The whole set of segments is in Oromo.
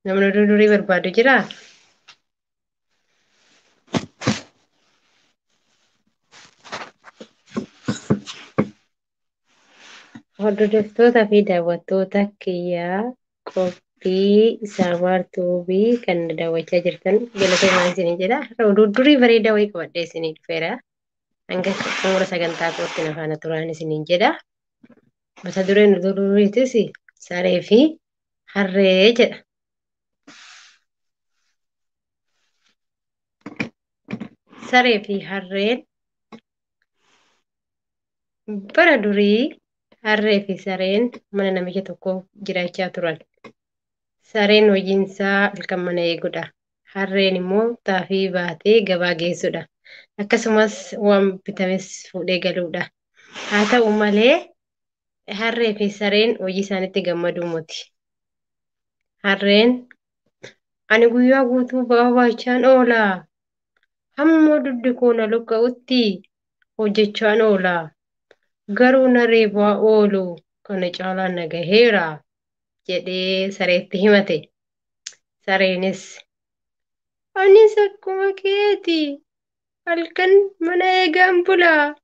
Namni durii barbaadu jira. Hordoftootaa fi daawwattoota kiyyaa qophii saamartuubii kan daawwachaa jirtan galatoomaa isinii jedha. Oduu durii bareedaa wayii qabadhee isinii dhufeera. Hanga xumura sagantaa kootti na faana turaan isiniin jedha. Mata dureen oduu duriitis saree fi harree jedha. Saree fi harreen bara durii harree fi sareen mana namicha tokko jiraachaa turan. Sareen hojiinsaa halkan mana eegudha. Harreen immoo xaafii baatee gabaa geessudha. Akkasumas waan bitames fuudhee galuudha. Haa ta'u malee harree fi sareen hojii isaaniitti gammaduu miti. Harreen ani guyyaa guutuu ba'aa baachaan oolaa. Hamma dugdi koo na luqqa'utti hojjechaan oolaa. Garuu na reebaa oolu kana caalaan na gaheera jedhee sareetti himate. Sareenis anis akkuma keeti halkan mana eegaan bulaa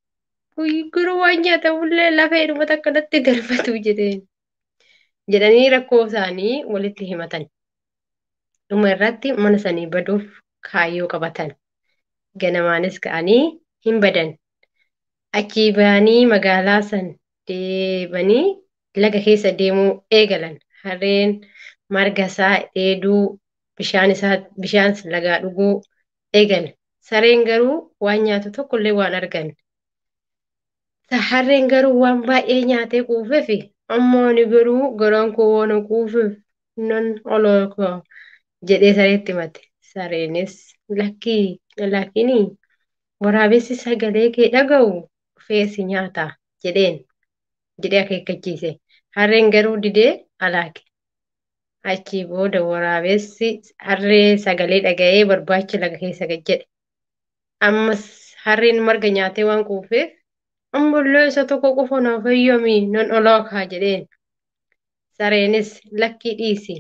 garuu waan nyaatamullee lafee dhumata akkanatti darbatu jedhanii rakkoo isaanii walitti himatan. Dhuma irratti mana sanii baduuf kaayyoo qabatan. Ganamaanis ka'anii hin badan. Achii ba'anii magaalaa san deebanii laga keessa deemuu eegalan. Harreen marga isaa dheeduu bishaan lagaa dhuguu eegale. Sareen garuu waan nyaatu tokkollee waan argan. Harreen garuu waan baay'ee nyaatee quufeef amma ani garuu garaan koo waan quufeef nan alaakaa jedhee sareetti himate. Sareenis lakkiini waraabessi sagalee kee dhaga'u dhufee nyaata jedhee akeekkachiise. Harreen garuu didee alaake. Achii booda waraabessi harree sagalee dhaga'ee barbaacha laga keessa gad jedhe. Ammas harreen marga nyaatee waan quufeef ammallee isa tokko qofa naaf eeyyami nan alaakaa jedheen. Sareenis lakkii dhiisi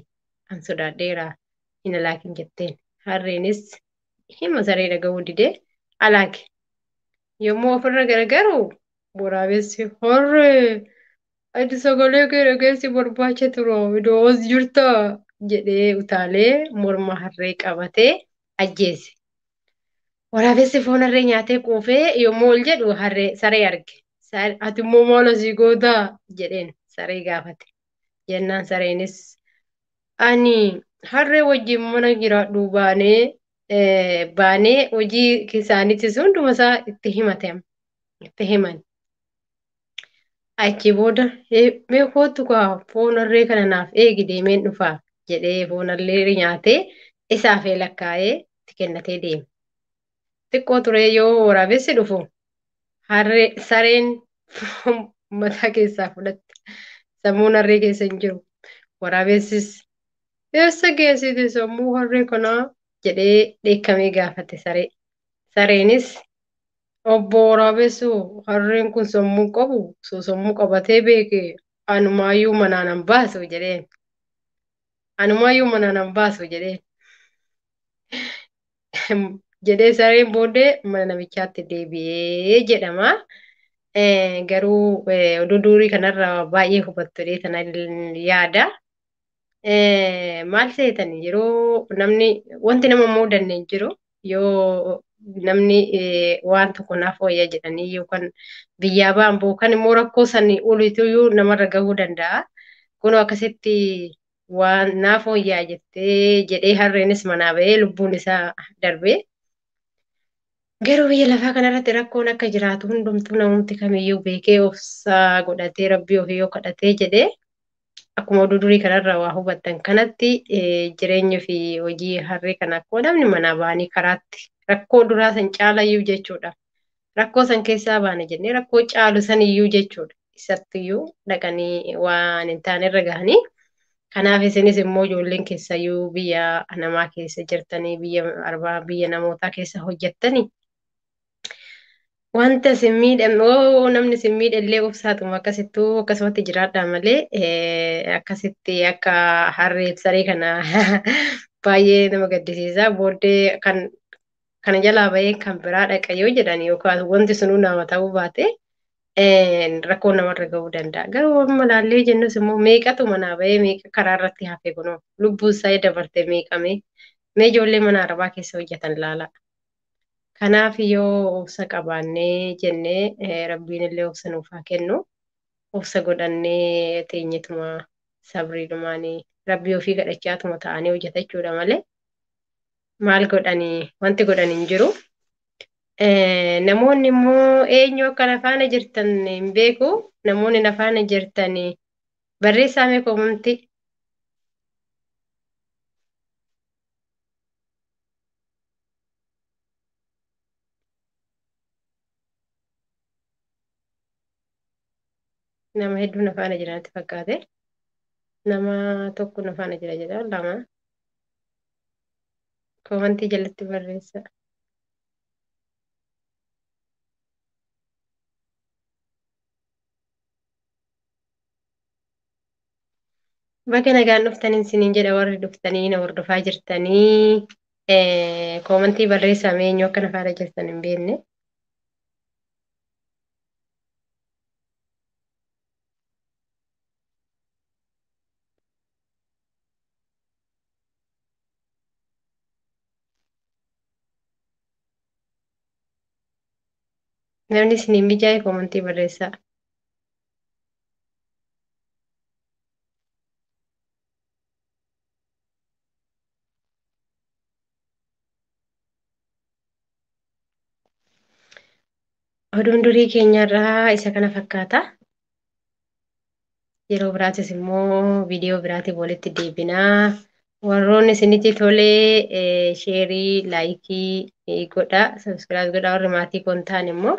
an sodaadheera hin alaakin jetteen. Harreenis hima saree dhaga'uu didee alaake. Yommuu ofirra garagaru waraabessi harree ati sagalee kee dhageessi barbaacha tura iddoo as jirta jedhee utaalee morma harree qabatee ajjeese. Waraabessi foon harree nyaatee quufee yommuu ol jedhu saree arge. Ati immoo maal asii gootaa jedheen saree gaafate. Jennaan sareenis ani harree wajjin mana jiraadhu baanee hojii isaaniitis hunduma isaa itti himan. Achi booda mee kootu foon harree kana naaf eegi deemeen dhufaa jedhee foon harree nyaatee isaaf lakkaa'ee itti kennatee deeme. Xiqqoo ture yoo waraabessi dhufu sareen mataa keessaa fudhatte. Sammuun harree keessa hin jiru. Waraabessis eessa geessite sammuu harree kanaa jedhee dheekkamee gaafate saree. Sareenis obbo waraabessu harreen kun sammuu qabu sammuu qabatee beeke anumaayyuu manaan hin baasu jedheen. Jedhee sareen booddee mana namichaatti deebi'ee jedhama. Garuu oduu durii kanarraa baay'ee hubattu tana yaada. Maal seetan yeroo namni wanti nama muudanne hin jiru yoo namni waan tokko naaf wayya jedhanii yookaan biyyaa ba'an yookaan immoo rakkoo sanii oliituu namarra gahuu danda'a. Kun akkasitti waan naaf wayyaa jedhee harreenis manaa ba'ee lubbuun isaa darbee. Garuu biyya lafaa kanarratti rakkoon akka jiraatu hundumtuu namumti kamiyyuu beekee obsaa godhatee rabbii ofii yoo kadhatee jedhee akkuma oduu durii kanarraa waa hubattan kanatti jireenyi fi hojii harree kana akkuma namni manaa ba'anii karaatti rakkoo duraa san caalayyuu jechuudha. Rakkoo san keessaa baana jennee rakkoo caalu saniyyuu jechuudha. Isattiyyuu dhaqanii waan hin taanerra gahanii. Kanaaf isinis immoo ijoolleen keessayyuu biyya namaa keessa jirtanii biyya arbaa biyya namootaa keessa hojjettanii Wanta isin miidhamne oo namni isin miidhallee obsaatuma akkasittuu akkasumatti jiraadha malee akkasitti akka harreef saree kana baay'ee nama gaddisiisa. Booddee kana jalaa bahee kan biraa dhaqa yoo jedhan yookaan wanti sunuu nama ta'uu baate rakkoo namarra gahuu danda'a. Garuu amma laallee jennus immoo meeqatu manaa bahee meeqa karaa irratti hafe kunoo lubbuu isaa dabarte meeqame mee ijoollee mana arabaa keessa hojjetan laala. Kanaaf yoo obsa qabaannee jennee rabbiin illee obsa nuuf haa kennu. Obsa godhannee teenyetuma sabriidhumaanii rabbii ofii kadhachaatuma ta'anii hojjetachuudha malee maal godhanii wanti godhan hin jiru. Namoonni immoo eenyu akka na faana jirtan hin beeku. Namoonni na faana jirtan barreessaa mee koomatti. Nama hedduu na faana jiranitti fakkaate. Nama tokko na faana jira jedha lama. Koomantii jalatti barreessa. Bakka nagaan dhuftanii isiniin jedha warri dhuftanii na hordofaa jirtanii. Koomantii barreessaa mee eenyu akka na faana jirtan hin beekne. Namni isiniin mijaa'e koomantii barreessaa. Oduun durii keenyarraa isa kana fakkaata. Yeroo biraatis immoo viidiyoo biraatiif walitti deebinaa. Warroonni isinitti tolee sheerii, laayikii godhaa, sabiskiraayib godhaa. Warri maatii kun ta'an immoo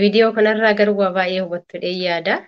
viidiyoo kanarraa garuu waa baay'ee hubattudha yaada.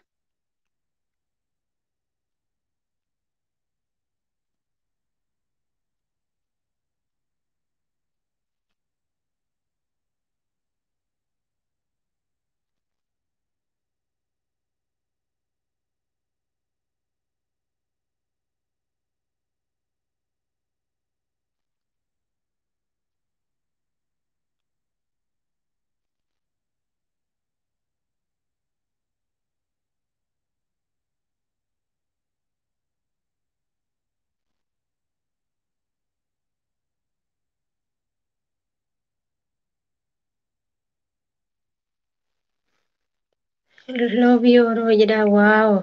Loobii Oromoo jedhaa waaw.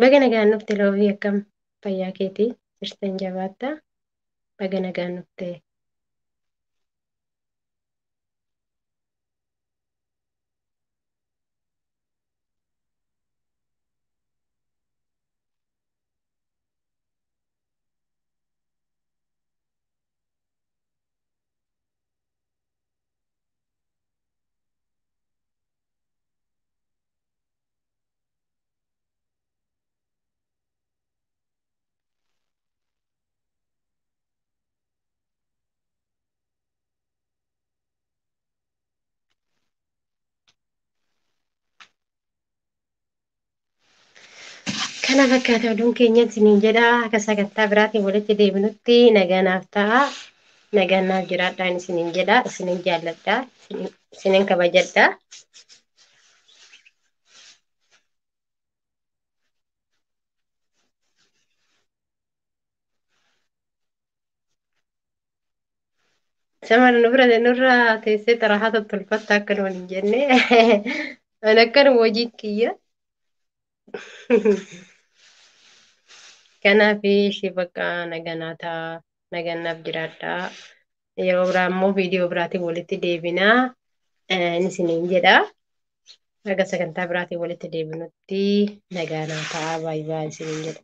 Baga nagaan dhufte loobii akkam fayyaa keetii jirtan jabaattaa. Baga nagaan dhufte. Kana fakkaata oduun keenya isiniin jedha. Akka sagantaa biraatiin walitti deebinutti nagaanaaf ta'a. Nagaanaaf jiraadhaan isiniin jedha. Isiniin jaalladha. Isiniin kabajadha. Shamarran nurra teessee xarahaa tottolfatta akka nuun hin jenne. An akkanuma hojii kiyya. Kanaaf ishee bakka nagaanaa ta'a. Nagaanaaf jiraadha. Yeroo biraa immoo viidiyoo biraatiin walitti deebinaa. Isiniin jedha. Akka sagantaa biraatiin walitti deebinutti nagaanaaf ta'a. Baay'ee isiniin jedha.